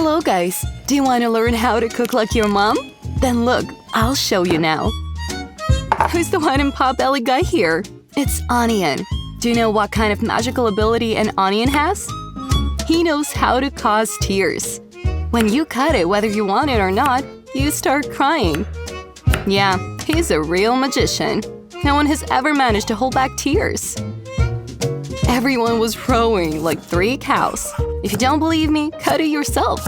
Hello guys! Do you want to learn how to cook like your mom? Then look, I'll show you now. Who's the one in Potbelly guy here? It's Onion. Do you know what kind of magical ability an onion has? He knows how to cause tears. When you cut it, whether you want it or not, you start crying. Yeah, he's a real magician. No one has ever managed to hold back tears. Everyone was rowing like 3 cows. If you don't believe me, cut it yourself.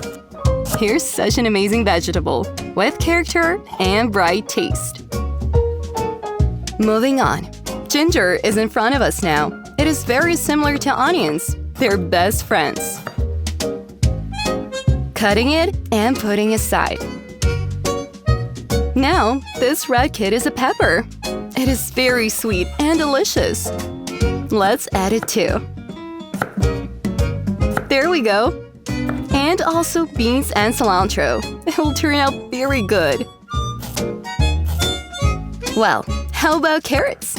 Here's such an amazing vegetable, with character and bright taste. Moving on. Ginger is in front of us now. It is very similar to onions. They're best friends. Cutting it and putting aside. Now, this red kid is a pepper. It is very sweet and delicious. Let's add it too. There we go. And also beans and cilantro. It will turn out very good. Well, how about carrots?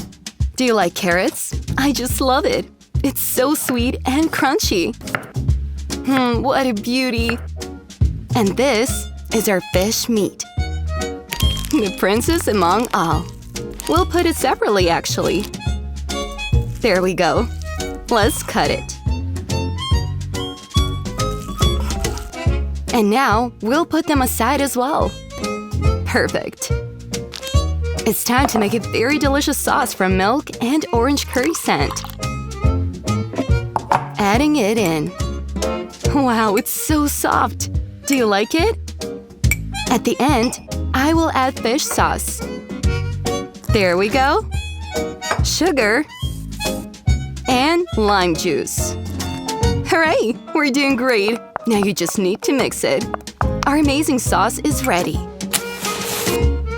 Do you like carrots? I just love it. It's so sweet and crunchy. What a beauty. And this is our fish meat. The princess among all. We'll put it separately, actually. There we go. Let's cut it. And now, we'll put them aside as well. Perfect. It's time to make a very delicious sauce from milk and orange curry scent. Adding it in. Wow, it's so soft. Do you like it? At the end, I will add fish sauce. There we go. Sugar. And lime juice. Hooray! We're doing great. Now you just need to mix it. Our amazing sauce is ready.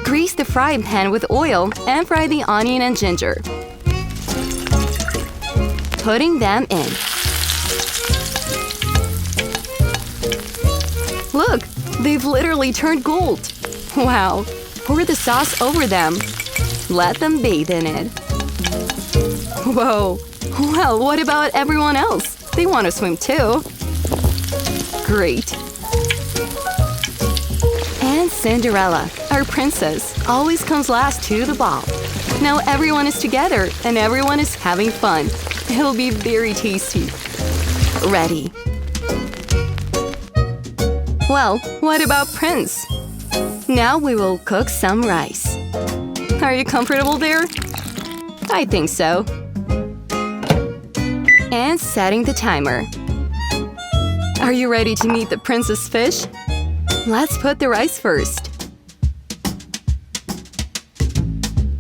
Grease the frying pan with oil and fry the onion and ginger. Putting them in. Look, they've literally turned gold. Wow, pour the sauce over them. Let them bathe in it. Whoa, well, what about everyone else? They want to swim too. Great. And Cinderella, our princess, always comes last to the ball. Now everyone is together and everyone is having fun. It'll be very tasty. Ready. Well, what about Prince? Now we will cook some rice. Are you comfortable there? I think so. And setting the timer. Are you ready to meet the princess fish? Let's put the rice first.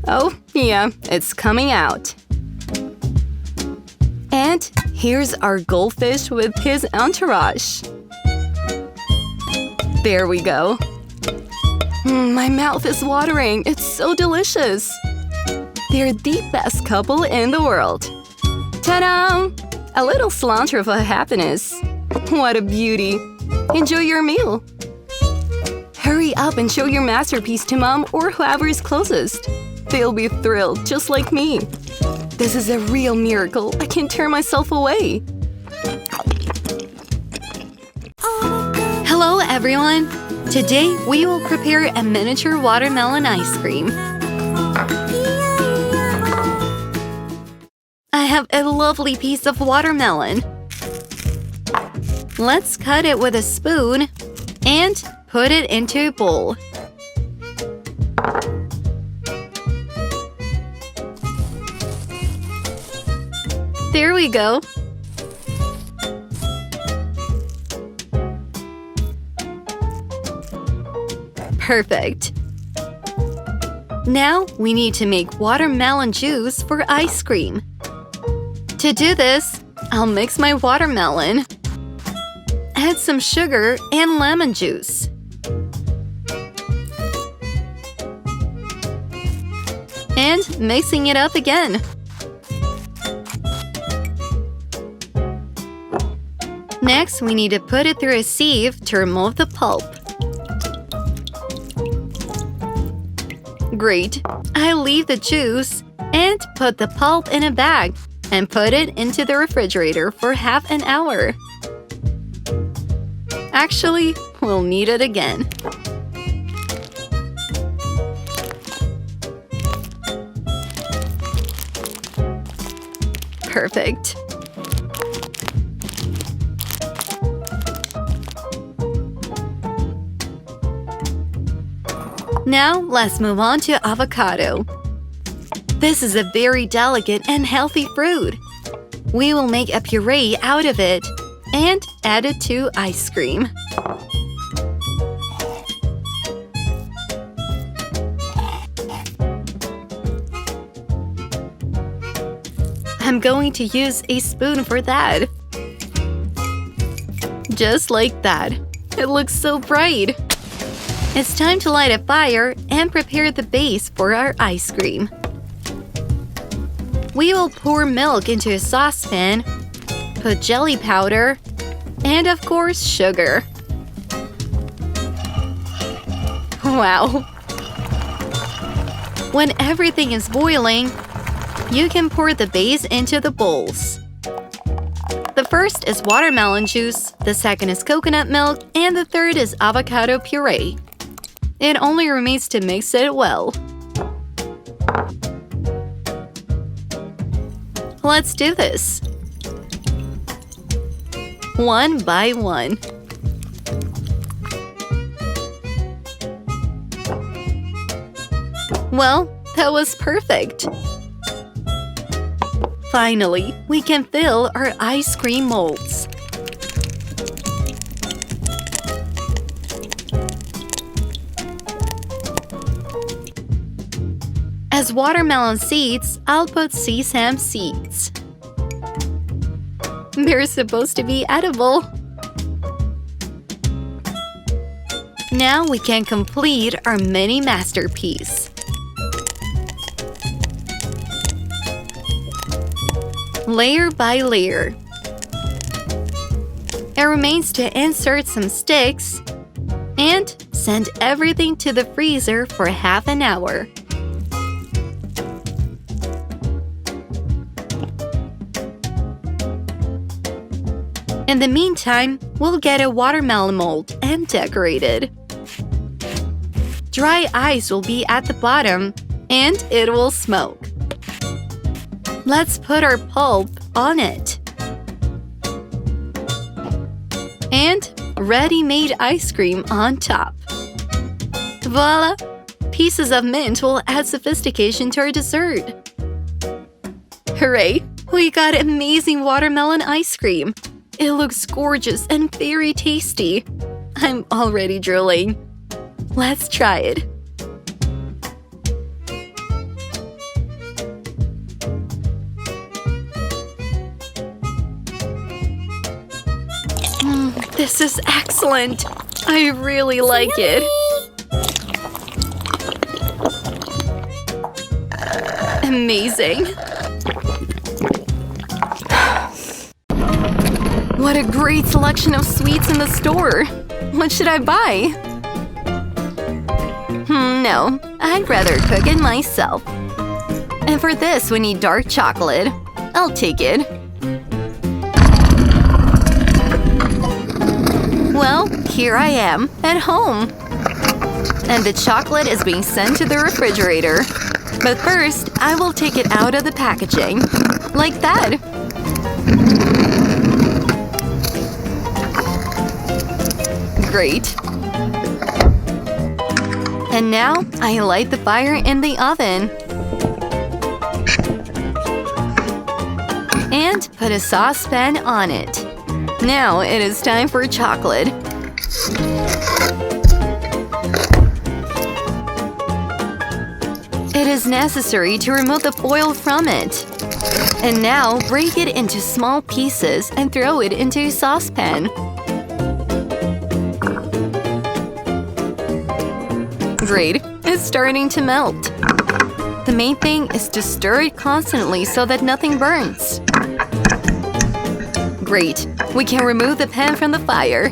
Oh, yeah, it's coming out. And here's our goldfish with his entourage. There we go. My mouth is watering. It's so delicious. They're the best couple in the world. Ta-da! A little cilantro for happiness. What a beauty. Enjoy your meal. Hurry up and show your masterpiece to Mom or whoever is closest. They'll be thrilled, just like me. This is a real miracle. I can't tear myself away. Hello, everyone. Today, we will prepare a miniature watermelon ice cream. I have a lovely piece of watermelon. Let's cut it with a spoon and put it into a bowl. There we go. Perfect. Now we need to make watermelon juice for ice cream. To do this, I'll mix my watermelon. Add some sugar and lemon juice. And mixing it up again. Next, we need to put it through a sieve to remove the pulp. Great. I leave the juice and put the pulp in a bag and put it into the refrigerator for half an hour. Actually, we'll need it again. Perfect. Now, let's move on to avocado. This is a very delicate and healthy fruit. We will make a puree out of it and add it to ice cream. I'm going to use a spoon for that. Just like that. It looks so bright. It's time to light a fire and prepare the base for our ice cream. We will pour milk into a saucepan, put jelly powder, and of course, sugar. Wow! When everything is boiling, you can pour the base into the bowls. The first is watermelon juice, the second is coconut milk, and the third is avocado puree. It only remains to mix it well. Let's do this. One by one. Well, that was perfect. Finally, we can fill our ice cream molds. As watermelon seeds, I'll put sesame seeds. They're supposed to be edible. Now we can complete our mini masterpiece. Layer by layer. It remains to insert some sticks and send everything to the freezer for half an hour. In the meantime, we'll get a watermelon mold and decorate it. Dry ice will be at the bottom, and it will smoke. Let's put our pulp on it. And ready-made ice cream on top. Voila! Pieces of mint will add sophistication to our dessert. Hooray! We got amazing watermelon ice cream! It looks gorgeous and very tasty. I'm already drooling. Let's try it. This is excellent. I really like it. Amazing. What a great selection of sweets in the store! What should I buy? No, I'd rather cook it myself. And for this, we need dark chocolate. I'll take it. Well, here I am, at home. And the chocolate is being sent to the refrigerator. But first, I will take it out of the packaging. Like that. Great. And now, I light the fire in the oven. And put a saucepan on it. Now it is time for chocolate. It is necessary to remove the foil from it. And now break it into small pieces and throw it into a saucepan. Great, it's starting to melt. The main thing is to stir it constantly so that nothing burns. Great, we can remove the pan from the fire.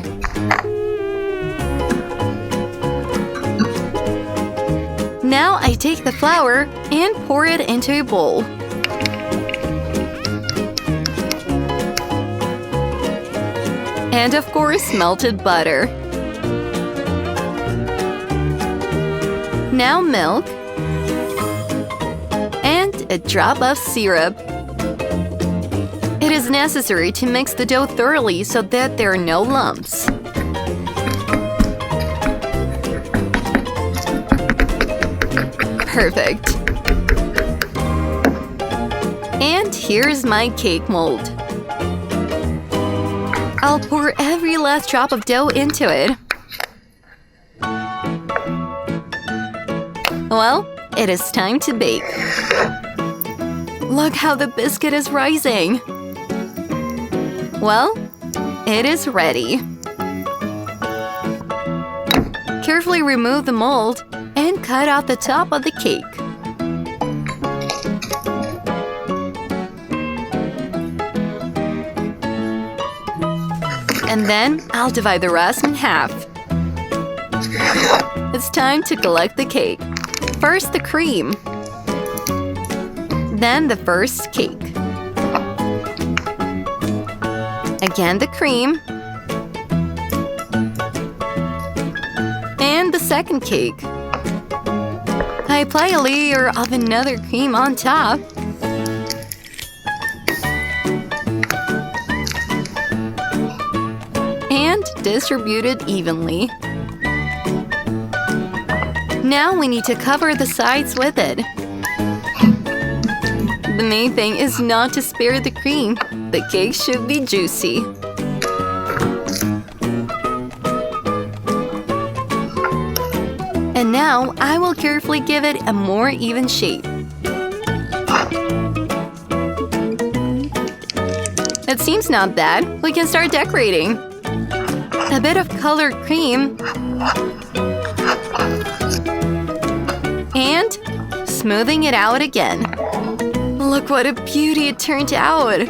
Now I take the flour and pour it into a bowl. And of course, melted butter. Now milk. And a drop of syrup. It is necessary to mix the dough thoroughly so that there are no lumps. Perfect. And here's my cake mold. I'll pour every last drop of dough into it. Well, it is time to bake. Look how the biscuit is rising. Well, it is ready. Carefully remove the mold and cut out the top of the cake. And then I'll divide the rest in half. It's time to collect the cake. First the cream. Then the first cake. Again the cream. And the second cake. I apply a layer of another cream on top. And distribute it evenly. Now we need to cover the sides with it. The main thing is not to spare the cream. The cake should be juicy. And now I will carefully give it a more even shape. It seems not bad. We can start decorating. A bit of colored cream. And smoothing it out again. Look what a beauty it turned out!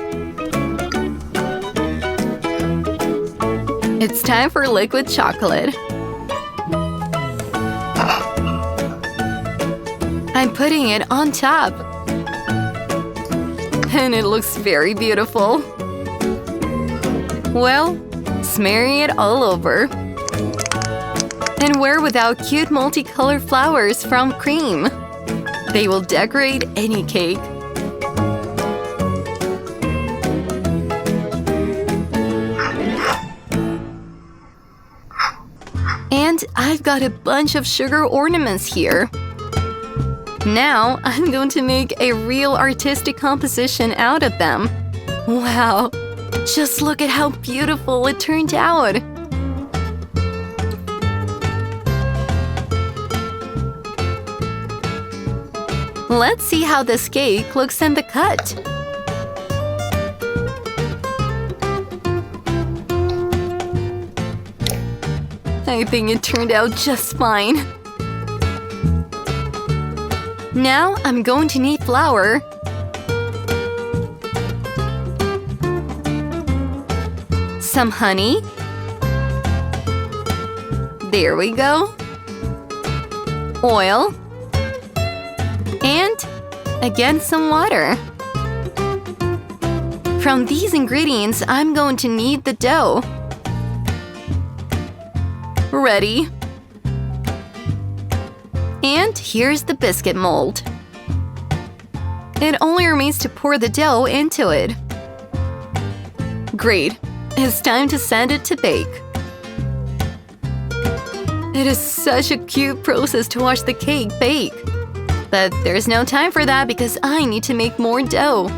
It's time for liquid chocolate. I'm putting it on top. And it looks very beautiful. Well, smearing it all over. And where without cute multicolored flowers from cream? They will decorate any cake. And I've got a bunch of sugar ornaments here. Now I'm going to make a real artistic composition out of them. Wow! Just look at how beautiful it turned out! Let's see how this cake looks in the cut. I think it turned out just fine. Now I'm going to need flour. Some honey. There we go. Oil. And again some water. From these ingredients, I'm going to knead the dough. Ready. And here's the biscuit mold. It only remains to pour the dough into it. Great. It's time to send it to bake. It is such a cute process to watch the cake bake. But there's no time for that because I need to make more dough.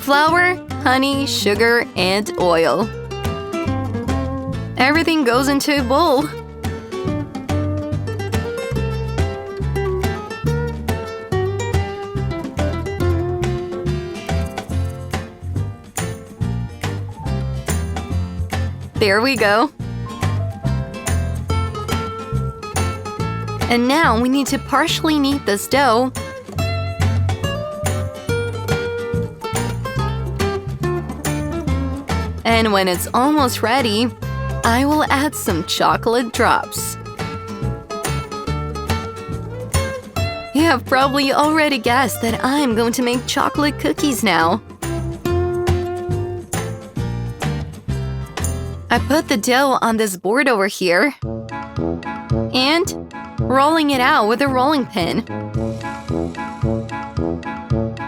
Flour, honey, sugar, and oil. Everything goes into a bowl. There we go. And now we need to partially knead this dough. And when it's almost ready, I will add some chocolate drops. You have probably already guessed that I'm going to make chocolate cookies now. I put the dough on this board over here and rolling it out with a rolling pin.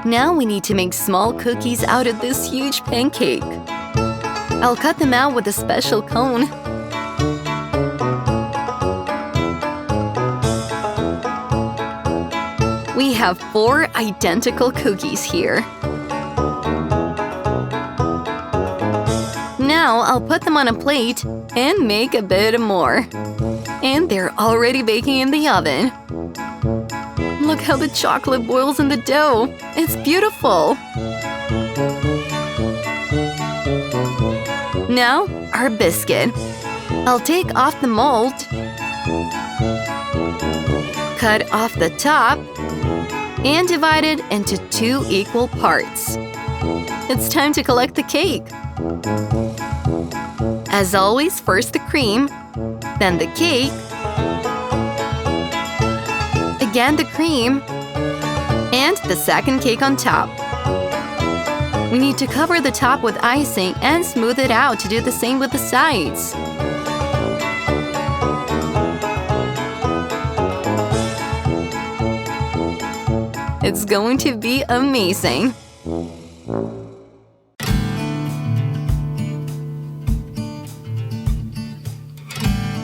Now we need to make small cookies out of this huge pancake. I'll cut them out with a special cone. We have 4 identical cookies here. Now I'll put them on a plate and make a bit more. And they're already baking in the oven. Look how the chocolate boils in the dough. It's beautiful. Now, our biscuit. I'll take off the mold, cut off the top, and divide it into 2 equal parts. It's time to collect the cake. As always, first the cream, then the cake, again the cream, and the second cake on top. We need to cover the top with icing and smooth it out to do the same with the sides. It's going to be amazing.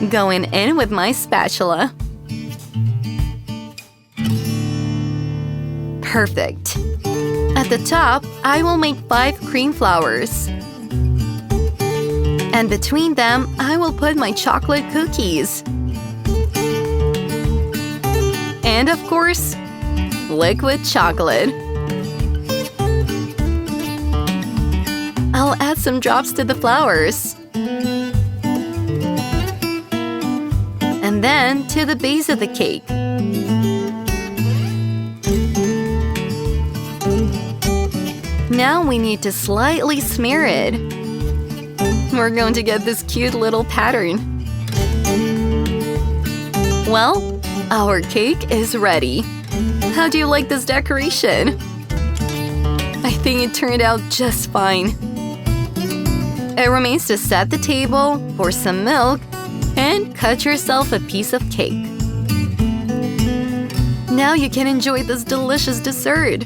Going in with my spatula. Perfect. At the top, I will make 5 cream flowers. And between them, I will put my chocolate cookies. And of course, liquid chocolate. I'll add some drops to the flowers. And then to the base of the cake. Now we need to slightly smear it. We're going to get this cute little pattern. Well, our cake is ready. How do you like this decoration? I think it turned out just fine. It remains to set the table, pour some milk, and cut yourself a piece of cake. Now you can enjoy this delicious dessert.